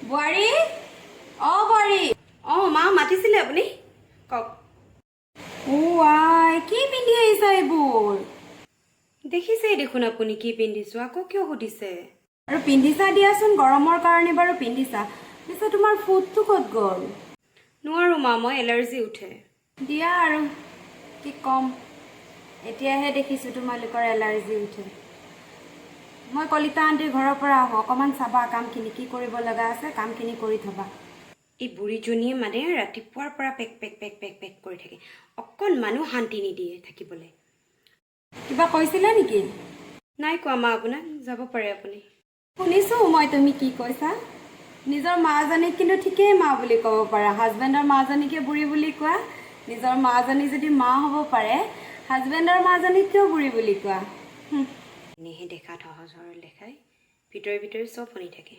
বুঢ়ী বুঢ়ী মা মাতিছিলে আপুনি কওক আই কি পিন্ধি আহিছা এইবোৰ দেখিছেই দেখোন আপুনি কি পিন্ধিছো আকৌ কিয় সুধিছে আৰু পিন্ধিছা দিয়াচোন গৰমৰ কাৰণে বাৰু পিন্ধিছা পিছে তোমাৰ ফুটটো ক'ত গ'ল নোৱাৰো মা মই এলাৰ্জি উঠে দিয়া আৰু কি কম এতিয়াহে দেখিছো তোমালোকৰ এলাৰ্জি উঠে মই কলিতা আন্টিৰ ঘৰৰ পৰা আহোঁ অকণমান চাবা কামখিনি কি কৰিব লগা আছে কামখিনি কৰি থবা এই বুঢ়ীজনীয়ে মানে ৰাতিপুৱাৰ পৰা pack pack pack pack pack কৰি থাকে অকণমানো শান্তি নিদিয়ে থাকিবলৈ কিবা কৈছিলে নেকি নাই কোৱা মা আপোনাক যাব পাৰে আপুনি শুনিছো মই তুমি কি কৈছা নিজৰ মাজনীক কিন্তু ঠিকেই মা বুলি ক'ব পাৰা হাজবেণ্ডৰ মাজনীকে বুঢ়ী বুলি কোৱা নিজৰ মাজনী যদি মা হ'ব পাৰে হাজবেণ্ডৰ মাজনীক কিয় বুঢ়ী বুলি কোৱা এনেহে দেখাত সহজ সৰল দেখাই ভিতৰে ভিতৰে চব শুনি থাকে